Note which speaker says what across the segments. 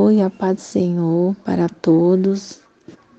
Speaker 1: Oi, a paz do Senhor para todos.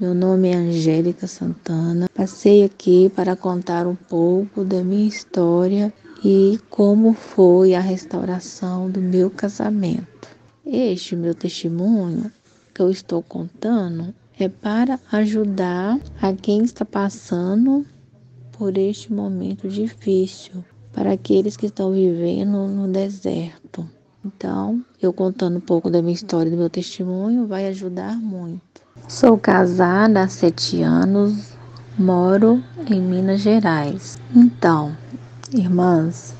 Speaker 1: Meu nome é Angélica Santana. Passei aqui para contar um pouco da minha história e como foi a restauração do meu casamento. Este meu testemunho que eu estou contando é para ajudar a quem está passando por este momento difícil, para aqueles que estão vivendo no deserto. Então, eu contando um pouco da minha história, do meu testemunho, vai ajudar muito. Sou casada há 7 anos, moro em Minas Gerais. Então, irmãs,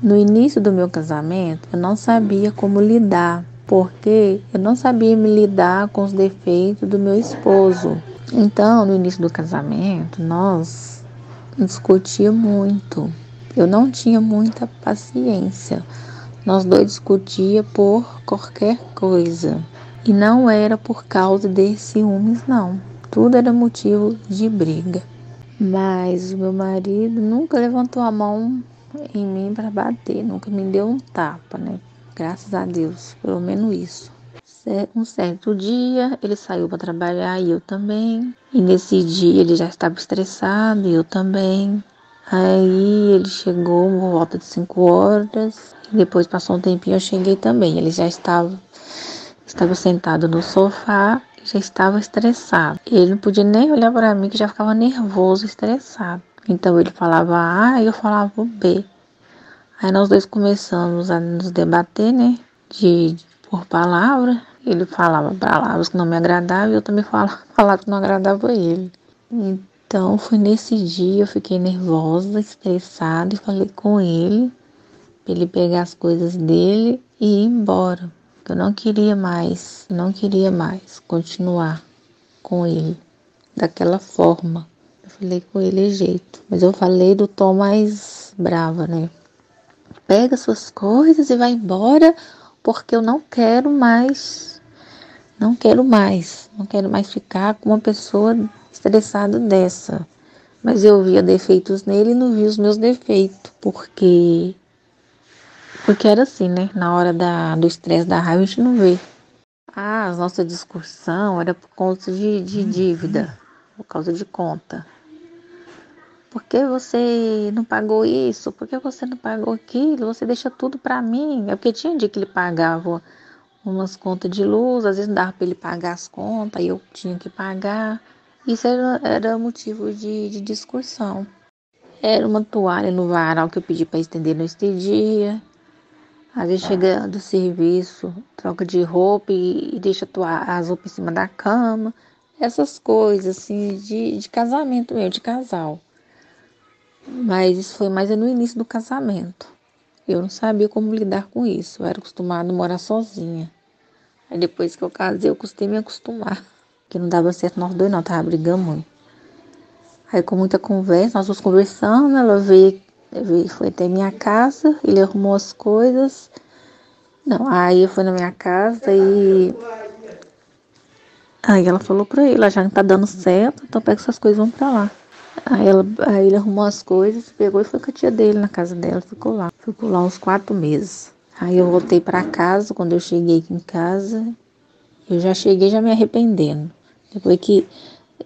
Speaker 1: no início do meu casamento, eu não sabia como lidar, porque eu não sabia me lidar com os defeitos do meu esposo. Então, no início do casamento, nós discutíamos muito. Eu não tinha muita paciência. Nós dois discutíamos por qualquer coisa. E não era por causa de ciúmes, não. Tudo era motivo de briga. Mas o meu marido nunca levantou a mão em mim para bater. Nunca me deu um tapa, né? Graças a Deus, pelo menos isso. Um certo dia, ele saiu para trabalhar e eu também. E nesse dia ele já estava estressado e eu também. Aí ele chegou por volta de 5 horas. E depois passou um tempinho, eu cheguei também. Ele já estava sentado no sofá e já estava estressado. Ele não podia nem olhar para mim, que já ficava nervoso, estressado. Então ele falava A e eu falava B. Aí nós dois começamos a nos debater, né? Por palavra. Ele falava palavras que não me agradavam e eu também falava palavras que não agradavam a ele. Então foi nesse dia, eu fiquei nervosa, estressada e falei com ele para ele pegar as coisas dele e ir embora. Eu não queria mais continuar com ele daquela forma. Eu falei com ele de jeito, mas eu falei do tom mais brava, né? Pega suas coisas e vai embora, porque eu não quero mais ficar com uma pessoa estressada dessa. Mas eu via defeitos nele e não via os meus defeitos, porque era assim, né? Na hora do estresse, da raiva, a gente não vê. A nossa discussão era por conta de dívida, por causa de conta. Por que você não pagou isso? Por que você não pagou aquilo? Você deixa tudo para mim. É porque tinha dia que ele pagava umas contas de luz, às vezes não dava para ele pagar as contas, aí eu tinha que pagar. Isso era motivo de discussão. Era uma toalha no varal que eu pedi para estender, não estendia. Às vezes chega do serviço, troca de roupa e deixa as roupas em cima da cama. Essas coisas assim de casamento mesmo, de casal. Mas isso foi mais no início do casamento. Eu não sabia como lidar com isso. Eu era acostumada a morar sozinha. Aí depois que eu casei, eu custei me acostumar. Porque não dava certo nós dois não, tava brigando muito. Aí com muita conversa, nós duas conversando, ela veio, foi até minha casa, ele arrumou as coisas. Não, aí eu fui na minha casa e aí ela falou pra ele, já não tá dando certo, então pega essas coisas e vamos pra lá. Aí ele arrumou as coisas, pegou e foi com a tia dele na casa dela, ficou lá. Ficou lá uns 4 meses. Aí eu voltei pra casa, quando eu cheguei aqui em casa, eu já cheguei já me arrependendo. Depois que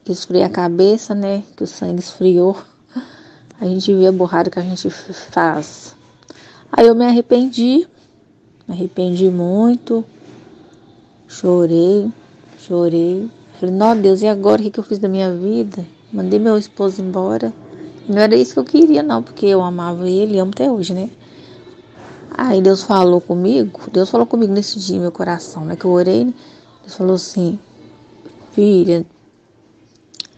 Speaker 1: esfriei a cabeça, né, que o sangue esfriou, a gente vê a burrada que a gente faz. Aí eu me arrependi muito, chorei. Falei, não, Deus, e agora o que eu fiz da minha vida? Mandei meu esposo embora. E não era isso que eu queria, não, porque eu amava ele e amo até hoje, né? Aí Deus falou comigo nesse dia, meu coração, né? Que eu orei, né? Deus falou assim, filha,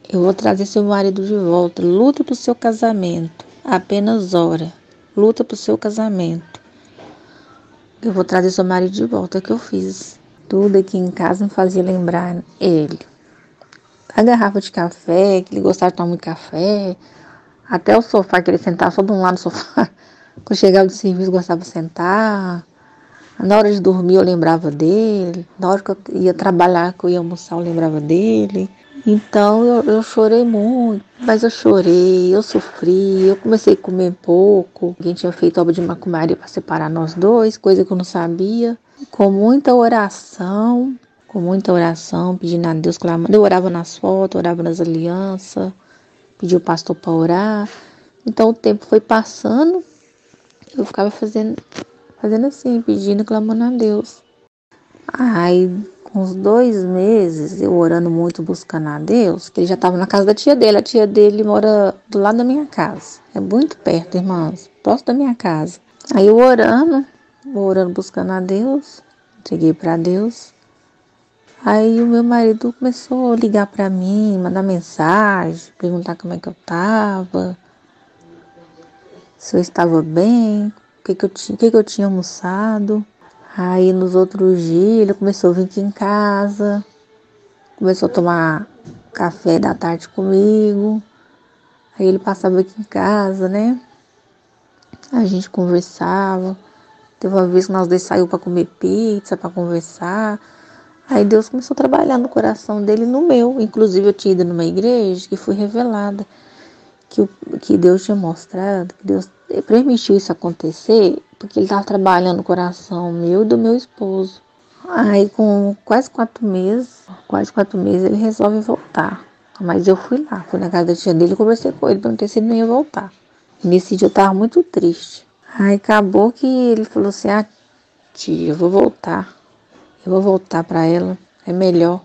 Speaker 1: eu vou trazer seu marido de volta. Luta pro seu casamento. Apenas ora. Luta pro seu casamento. Eu vou trazer seu marido de volta. É o que eu fiz. Tudo aqui em casa me fazia lembrar ele. A garrafa de café, que ele gostava de tomar muito café. Até o sofá, que ele sentava só de um lado do sofá. Quando eu chegava do serviço, gostava de sentar. Na hora de dormir, eu lembrava dele. Na hora que eu ia trabalhar, que eu ia almoçar, eu lembrava dele. Então, eu chorei muito. Mas eu chorei, eu sofri. Eu comecei a comer pouco. Alguém tinha feito obra de macumbaria para separar nós dois, coisa que eu não sabia. Com muita oração, com muita oração, pedindo a Deus, clamando. Eu orava nas fotos, orava nas alianças, pedi o pastor para orar. Então o tempo foi passando, eu ficava fazendo assim, pedindo, clamando a Deus. Aí, com uns 2 meses, eu orando muito, buscando a Deus, que ele já estava na casa da tia dele. A tia dele mora do lado da minha casa. É muito perto, irmãos, próximo da minha casa. Aí eu orando, buscando a Deus, entreguei para Deus. Aí o meu marido começou a ligar para mim, mandar mensagem, perguntar como é que eu estava, se eu estava bem, o que eu tinha almoçado. Aí nos outros dias ele começou a vir aqui em casa, começou a tomar café da tarde comigo. Aí ele passava aqui em casa, né? A gente conversava. Teve uma vez que nós dois saímos para comer pizza, para conversar. Aí Deus começou a trabalhar no coração dele e no meu. Inclusive eu tinha ido numa igreja que fui revelada. Que Deus tinha mostrado, que Deus permitiu isso acontecer, porque ele estava trabalhando no coração meu e do meu esposo. Aí com quase quatro meses ele resolve voltar. Mas eu fui lá, fui na casa da tia dele e conversei com ele, perguntei se ele não ia voltar. E nesse dia eu estava muito triste. Aí acabou que ele falou assim, tia, eu vou voltar para ela, é melhor.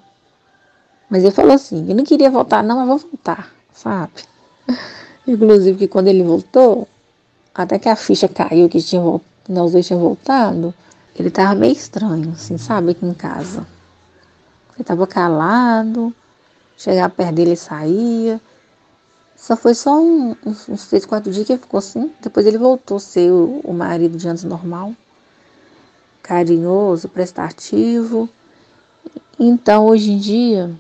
Speaker 1: Mas ele falou assim, eu não queria voltar não, mas vou voltar, sabe? Inclusive que quando ele voltou, até que a ficha caiu, que nós dois tínhamos voltado, ele tava meio estranho, assim, sabe, aqui em casa. Ele tava calado, chegava perto dele e saía. Foi só uns 3, 4 dias que ele ficou assim. Depois ele voltou a ser o marido de antes normal, carinhoso, prestativo. Então, hoje em dia,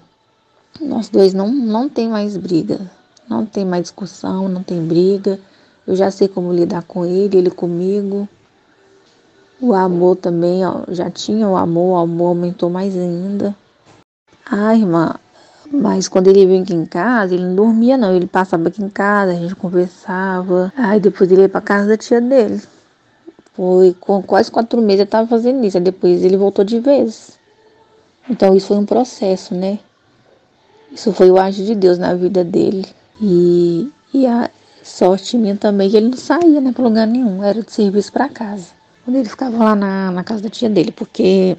Speaker 1: nós dois não tem mais briga, não tem mais discussão, não tem briga. Eu já sei como lidar com ele comigo. O amor também, ó, já tinha o amor aumentou mais ainda. Irmã, mas quando ele veio aqui em casa, ele não dormia não, ele passava aqui em casa, a gente conversava. Aí depois ele ia pra casa da tia dele. Foi com quase 4 meses eu tava fazendo isso, aí depois ele voltou de vez. Então isso foi um processo, né? Isso foi o agir de Deus na vida dele. E a sorte minha também que ele não saía, né, pra lugar nenhum, era de serviço pra casa. Quando ele ficava lá na casa da tia dele, porque...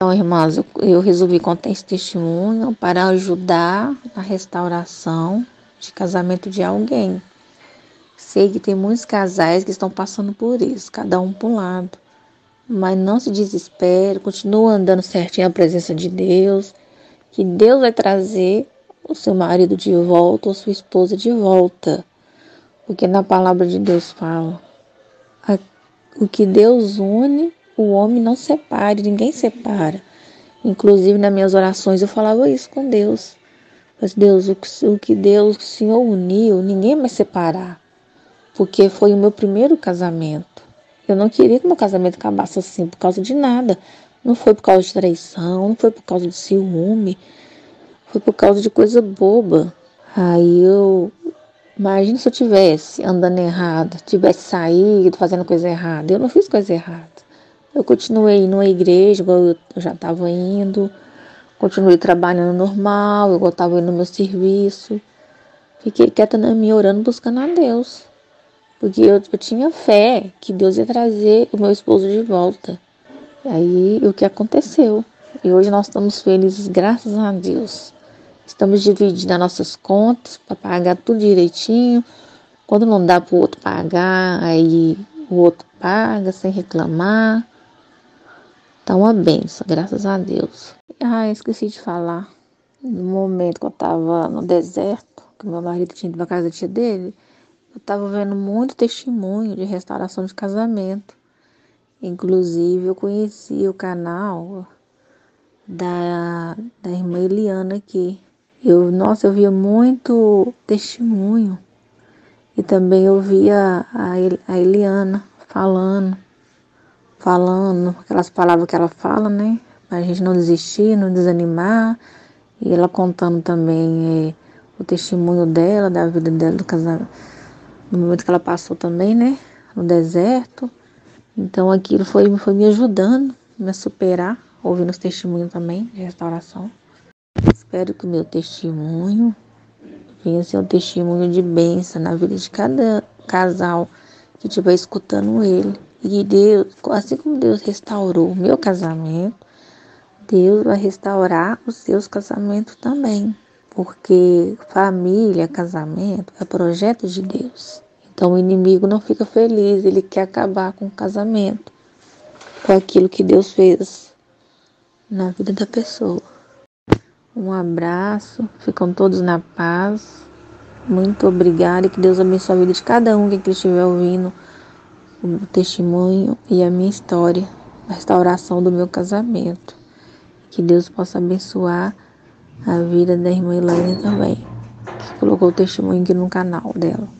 Speaker 1: Então, irmãs, eu resolvi contar esse testemunho para ajudar na restauração de casamento de alguém. Sei que tem muitos casais que estão passando por isso, cada um para um lado. Mas não se desespere, continua andando certinho na presença de Deus, que Deus vai trazer o seu marido de volta ou sua esposa de volta. Porque na palavra de Deus fala, o que Deus une, o homem não separe, ninguém separa. Inclusive nas minhas orações eu falava isso com Deus. Mas Deus, o que Deus, o Senhor uniu, ninguém vai separar. Porque foi o meu primeiro casamento. Eu não queria que meu casamento acabasse assim por causa de nada. Não foi por causa de traição, não foi por causa de ciúme. Foi por causa de coisa boba. Aí imagina se eu tivesse andando errado, tivesse saído fazendo coisa errada. Eu não fiz coisa errada. Eu continuei indo à igreja, igual eu já estava indo. Continuei trabalhando normal, igual eu estava indo no meu serviço. Fiquei quieta na minha, orando, buscando a Deus. Porque eu tinha fé que Deus ia trazer o meu esposo de volta. E aí, o que aconteceu? E hoje nós estamos felizes, graças a Deus. Estamos dividindo as nossas contas para pagar tudo direitinho. Quando não dá para o outro pagar, aí o outro paga sem reclamar. Tá uma benção, graças a Deus. Esqueci de falar. No momento que eu tava no deserto, que meu marido tinha ido pra casa da tia dele, eu tava vendo muito testemunho de restauração de casamento. Inclusive, eu conheci o canal da irmã Eliana aqui. Eu via muito testemunho. E também eu via a Eliana falando aquelas palavras que ela fala, né? Pra gente não desistir, não desanimar. E ela contando também o testemunho dela, da vida dela, do casamento, no momento que ela passou também, né? No deserto. Então aquilo foi me ajudando a superar. ouvindo os testemunhos também de restauração. Espero que o meu testemunho venha ser um testemunho de bênção na vida de cada casal que estiver escutando ele. E Deus, assim como Deus restaurou o meu casamento, Deus vai restaurar os seus casamentos também. Porque família, casamento é projeto de Deus. Então o inimigo não fica feliz, ele quer acabar com o casamento, com aquilo que Deus fez na vida da pessoa. Um abraço, ficam todos na paz. Muito obrigada e que Deus abençoe a vida de cada um que estiver ouvindo o testemunho e a minha história, a restauração do meu casamento. Que Deus possa abençoar a vida da irmã Elaine também, que colocou o testemunho aqui no canal dela.